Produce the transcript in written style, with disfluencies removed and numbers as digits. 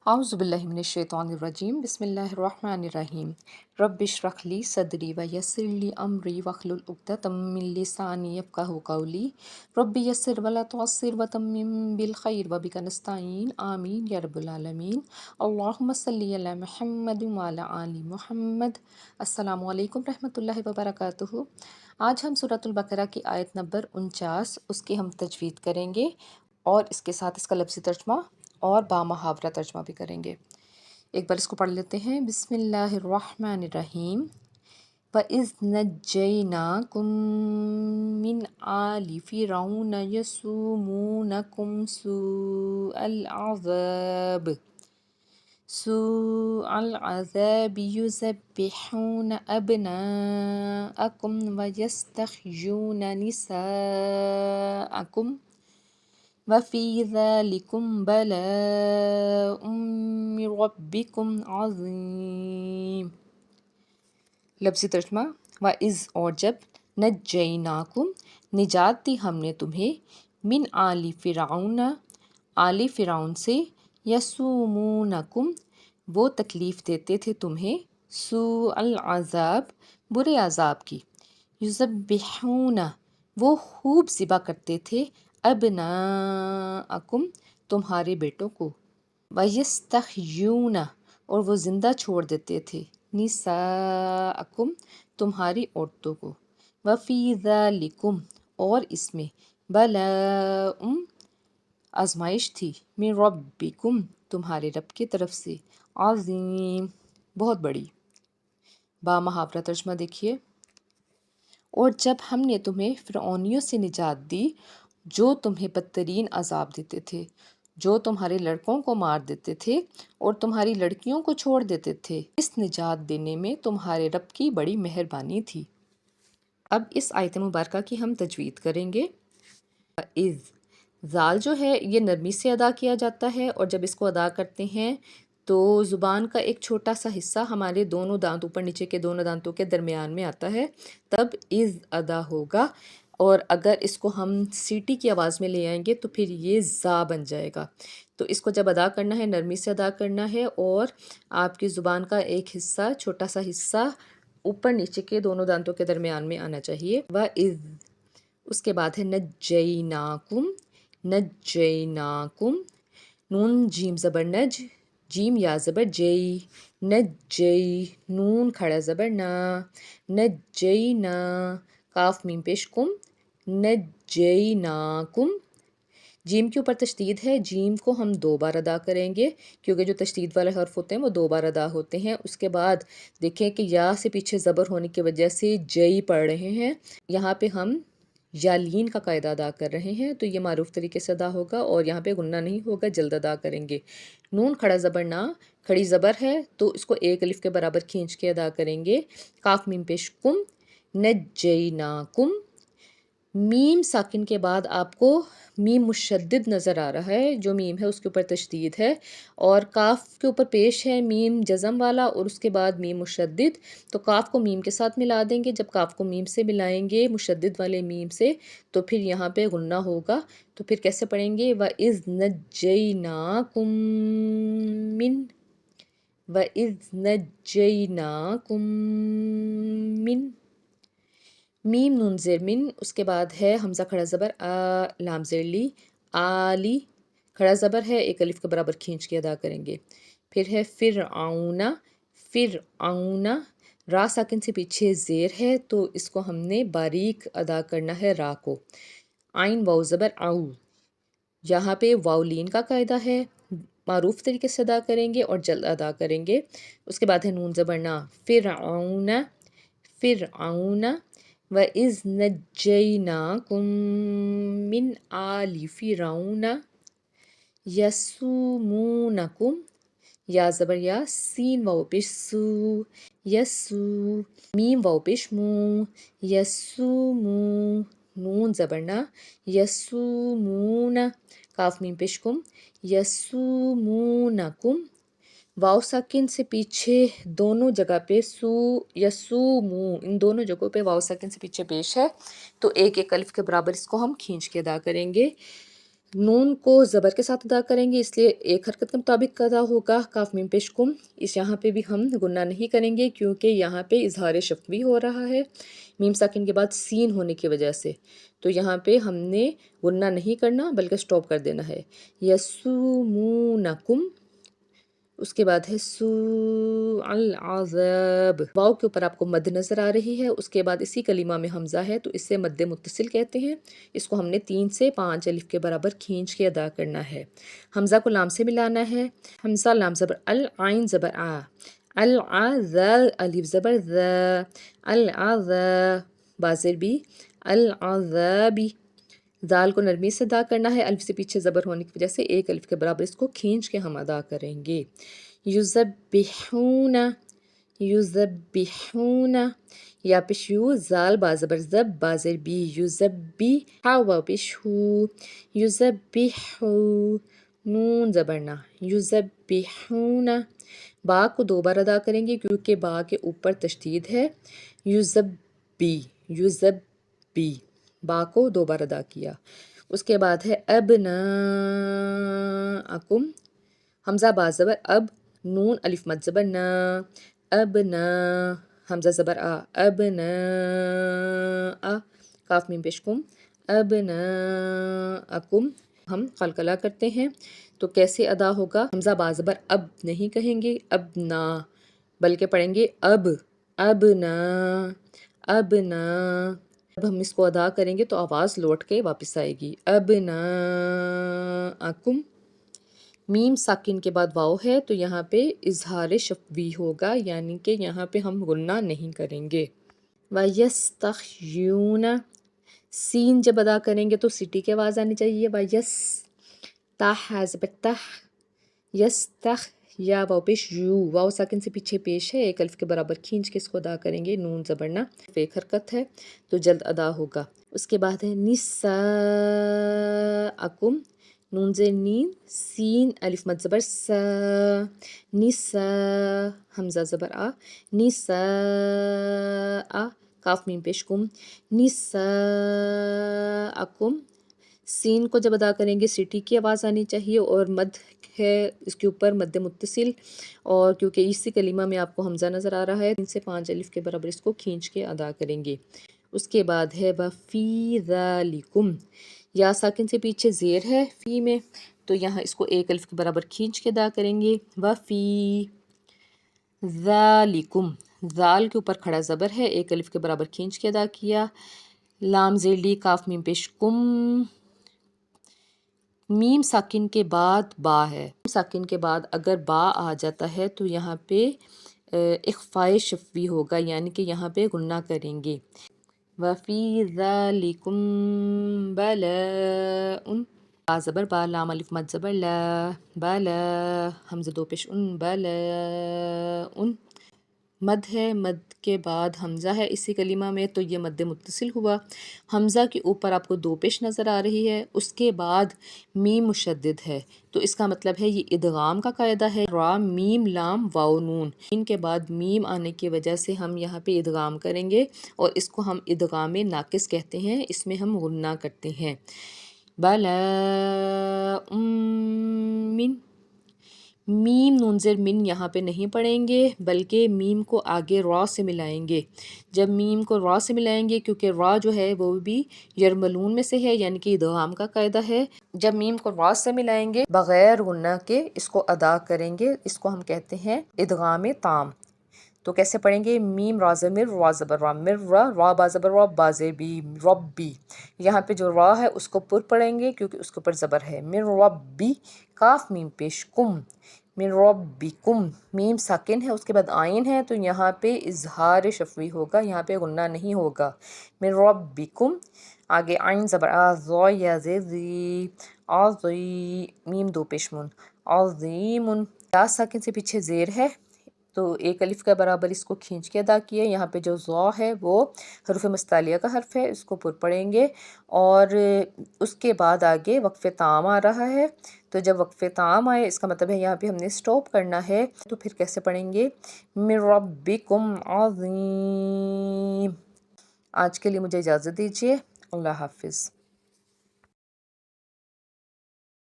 اعوذ باللہ من الشیطان الرجیم بسم اللہ الرحمن الرحیم رب اشرح لی صدری ویسر لی امری واحلل عقدۃ من لسانی یفقہوا قولی رب یسر ولا تعسر وتمم بالخیر وبک نستعین آمین یا رب العالمین اللہم صلی علی محمد وعلی آل محمد۔ السلام علیکم رحمۃ اللہ وبرکاتہ۔ آج ہم سورۃ البقرہ کی آیت نمبر 49 اس کی ہم تجوید کریں گے اور اس کے ساتھ اس کا لفظی ترجمہ اور بامحاورہ ترجمہ بھی کریں گے۔ ایک بار اس کو پڑھ لیتے ہیں۔ بسم اللہ الرحمن الرحیم۔ وَإِذْ نَجَّيْنَاكُم مِّنْ آلِ فِرْعَوْنَ يَسُومُونَكُمْ سوء العذاب يذبحون أبناءكم ويستحيون نساءكم وفي ذلكم بلاء من ربكم عظيم۔ لفظی ترجمہ۔ وَإِذْ اور جب نَجَّيْنَاكُمْ نجات دی ہم نے تمہیں من آل فرعون آل فرعون سے یسومونکم وہ تکلیف دیتے تھے تمہیں سوء العذاب برے عذاب کی یذبحون وہ خوب ذبح کرتے تھے ابناءکم تمہارے بیٹوں کو ویستحیون اور وہ زندہ چھوڑ دیتے تھے نساءکم تمہاری عورتوں کو وفی ذالکم اور اس میں بلاء آزمائش تھی من ربکم تمہارے رب کی طرف سے عظیم بہت بڑی۔ بامحاورہ ترجمہ دیکھیے۔ اور جب ہم نے تمہیں فرعونیوں سے نجات دی جو تمہیں بدترین عذاب دیتے تھے، جو تمہارے لڑکوں کو مار دیتے تھے اور تمہاری لڑکیوں کو چھوڑ دیتے تھے، اس نجات دینے میں تمہارے رب کی بڑی مہربانی تھی۔ اب اس آیت مبارکہ کی ہم تجوید کریں گے۔ اِذ زال جو ہے یہ نرمی سے ادا کیا جاتا ہے، اور جب اس کو ادا کرتے ہیں تو زبان کا ایک چھوٹا سا حصہ ہمارے دونوں دانت اوپر نیچے کے دونوں دانتوں کے درمیان میں آتا ہے، تب اِذ ادا ہوگا۔ اور اگر اس کو ہم سیٹی کی آواز میں لے آئیں گے تو پھر یہ زا بن جائے گا۔ تو اس کو جب ادا کرنا ہے نرمی سے ادا کرنا ہے، اور آپ کی زبان کا ایک حصہ چھوٹا سا حصہ اوپر نیچے کے دونوں دانتوں کے درمیان میں آنا چاہیے۔ وَإِذ اس کے بعد ہے نجیناکم نجیناکم نون جیم زبر نج جیم یا زبر جئی نجئی نون کھڑا زبر نا نجینا کاف میم پیش کم نجیناکم جیم کے اوپر تشدید ہے، جیم کو ہم 2 بار ادا کریں گے کیونکہ جو تشدید والے حرف ہوتے ہیں وہ 2 بار ادا ہوتے ہیں۔ اس کے بعد دیکھیں کہ یا سے پیچھے زبر ہونے کی وجہ سے جئی پڑھ رہے ہیں، یہاں پہ ہم یالین کا قاعدہ ادا کر رہے ہیں تو یہ معروف طریقے سے ادا ہوگا، اور یہاں پہ غنہ نہیں ہوگا، جلد ادا کریں گے۔ نون کھڑا زبر نا کھڑی زبر ہے تو اس کو 1 الف کے برابر کھینچ کے ادا کریں گے۔ کاف میم پیش کم نجیناکم میم ساکن کے بعد آپ کو میم مشدد نظر آ رہا ہے، جو میم ہے اس کے اوپر تشدید ہے، اور کاف کے اوپر پیش ہے میم جزم والا اور اس کے بعد میم مشدد، تو کاف کو میم کے ساتھ ملا دیں گے۔ جب کاف کو میم سے ملائیں گے مشدد والے میم سے تو پھر یہاں پہ غنہ ہوگا، تو پھر کیسے پڑھیں گے؟ وَإِذْ نَجَّيْنَاكُم مِّن وَإِذْ نَجَّيْنَاكُم مِّن میم نون زیر من، اس کے بعد ہے حمزہ کھڑا زبر آ لام زیر لی آلی کھڑا زبر ہے 1 الف کے برابر کھینچ کے ادا کریں گے۔ پھر ہے فرعون فرعون را ساکن سے پیچھے زیر ہے تو اس کو ہم نے باریک ادا کرنا ہے را کو۔ عین واو زبر او یہاں پہ واولین کا قاعدہ ہے، معروف طریقے سے ادا کریں گے اور جلد ادا کریں گے۔ اس کے بعد ہے نون زبر نا فرعون فرعون وَإِذْ نَجَّيْنَاكُم مِّنْ آلِ فِرْعَوْنَ يَسُومُونَكُم یا زبر یا سین واو پیش سو یسو میم واو پیش مو یسومو نون زبر نا یسومون کاف میم پیش کم یسومونکم واو ساکن سے پیچھے دونوں جگہ پہ سو یا سو مو ان دونوں جگہوں پہ واو ساکن سے پیچھے پیش ہے تو 1 1 الف کے برابر اس کو ہم کھینچ کے ادا کریں گے۔ नून को ज़बर के साथ अदा करेंगे, इसलिए एक हरकत के मुताबिक अदा होगा। काफ मीम पेश कुम, इस यहाँ पे भी हम गुन्ना नहीं करेंगे क्योंकि यहाँ पे इजहार शफ़वी हो रहा है मीम साकिन के बाद सीन होने की वजह से। तो यहाँ पे हमने गुन्ना नहीं करना बल्कि स्टॉप कर देना है। यसुमूनकुम, उसके बाद है सू अल अज़ाब। वाव के ऊपर आपको मद नज़र आ रही है, उसके बाद इसी कलीमा में हमज़ा है तो इससे मद्दे मुत्तसिल कहते हैं। इसको हमने 3 से 5 अलिफ के बराबर खींच के अदा करना है। हमज़ा को लाम से मिलाना है। हमज़ा लाम ज़बर अल, आइन ज़बर आ, अल आ, ज़ अलिफ ज़बर ज़, अल आ ज़, बाज़िर बी, अल अज़ाबी। दाल को नरमी से अदा करना है, अलिफ से पीछे ज़बर होने की वजह से एक अलिफ के बराबर इसको खींच के हम अदा करेंगे। युज़ब्बिहूना, युज़ब्बिहूना, या पेश यू, ज़ाल बा ज़बर ज़ब, बाज़िर बी, युज़ब्बी, हा वा पेश हू, युज़ब्बिहू, नून ज़बर ना, युज़ब्बिहूना। बा को 2 बार अदा करेंगे क्योंकि बा के ऊपर तशदीद है। युज़ब्बी, युज़ब्बी, बा को 2 बार अदा किया। उसके बाद है अबनाअकुम, हमज़ा बा ज़बर अब, नून अलिफ मद ज़बर न, अब न, हमज़ा ज़बर आ, अब न आ, काफ मीम पेश कुम, अब न अकुम। हम कलकला करते हैं तो कैसे अदा होगा? हमज़ा बा ज़बर अब नहीं कहेंगे, अब ना, बल्कि पढ़ेंगे अब ना, अब ना। जब हम इसको अदा करेंगे तो आवाज़ लौट के वापस आएगी। अब ना अकुम। मीम साकिन के बाद वाव है तो यहाँ पे इजहार शफ़वी होगा, यानी कि यहाँ पे हम गुन्ना नहीं करेंगे। वयस्तख्यूना, सीन जब अदा करेंगे तो सिटी की आवाज़ आनी चाहिए। वयस, ताह ज़बर तह, यस्तख, या वाव पेश यू, वाव साकिन से पीछे पेश है, एक अल्फ के बराबर खींच के इसको अदा करेंगे। नून ज़बर ना, एक हरकत है तो जल्द अदा होगा। उसके बाद है निस्साअकुम, नून ज़ेर नीन, सीन अलिफ मद ज़बर सा, निसा, हमज़ा ज़बर आ, निसा, काफ मीम पेश कुम, निसाअकुम। सीन को जब अदा करेंगे सिटी की आवाज़ आनी चाहिए और मद है इसके ऊपर मद्दे मुत्तसिल, और क्योंकि इसी कलीमा में आपको हमज़ा नज़र आ रहा है 3 से 5 अलिफ के बराबर इसको खींच के अदा करेंगे। उसके बाद है वफ़ी ज़ालिकुम, या साकिन से पीछे ज़ेर है फ़ी में तो यहाँ इसको एक अलिफ के बराबर खींच के अदा करेंगे। वफ़ी ज़ालिकुम, ज़ाल के ऊपर खड़ा ज़बर है, एक अलिफ के बराबर खींच के अदा किया। लाम ज़ेर ली, काफ मीम पेश कुम, मीम साकिन के बाद बा है। मीम साकिन के बाद अगर बा आ जाता है तो यहाँ पे इख्फ़ाए शफ़वी होगा, यानी कि यहाँ पे गुन्ना करेंगे। वफ़ी ज़ालिकुम बलाउन, बा ज़बर बा, लाम अलिफ मद ज़बर ला, बला, हमज़ा दो पेश उन, बलाउन। मद है, मद के बाद हमज़ा है इसी कलीमा में तो ये मद्दे मुत्तसिल हुआ। हमज़ा के ऊपर आपको 2 पेश नज़र आ रही है, उसके बाद मीम मुशद्दिद है तो इसका मतलब है ये इदगाम का कायदा है। रा मीम लाम वाव नून, इनके बाद मीम आने की वजह से हम यहाँ पे इदगाम करेंगे और इसको हम इदगाम नाकिस कहते हैं, इसमें हम गुन्ना करते हैं। बला मिन, मीम नून ज़ेर मिन यहाँ पे नहीं पढ़ेंगे बल्कि मीम को आगे रॉ से मिलाएंगे। जब मीम को रॉ से मिलाएंगे, क्योंकि रॉ जो है वो भी यरमलून में से है, यानी कि इदगाम का कायदा है। जब मीम को रॉ से मिलाएंगे बग़ैर गुन्ना के इसको अदा करेंगे, इसको हम कहते हैं इदगाम ताम। तो कैसे पढ़ेंगे? मीम रा ज़मीर रा ज़बर रा, मिर रा, रा बा ज़बर रा, बाज़े बी, रब्बी। यहाँ पे जो रा है उसको पुर पढ़ेंगे क्योंकि उसके ऊपर ज़बर है। मिर रब्बी, काफ मीम पेश कुम, मिर रब्बिकुम, मीम साकिन है उसके बाद आइन है तो यहाँ पे इजहार शफ़वी होगा, यहाँ पे गुन्ना नहीं होगा। मिर रब्बिकुम, आगे आइन ज़बर आ, ज़ो या ज़ी, आज़ी, मीम दो पेश मुन, आज़ीमुन। या साकिन से पीछे ज़ेर है तो एक अलिफ के बराबर इसको खींच के अदा किए। यहाँ पे जो ज़ौ है वो हरूफ मुस्तालिया का हर्फ है, इसको पुर पढ़ेंगे और उसके बाद आगे वक्फ़े ताम आ रहा है। तो जब वक्फ़े ताम आए इसका मतलब है यहाँ पे हमने स्टॉप करना है। तो फिर कैसे पढ़ेंगे? मिर रब्बिकुम अज़ीम। आज के लिए मुझे इजाज़त दीजिए। अल्लाह हाफ़िज़।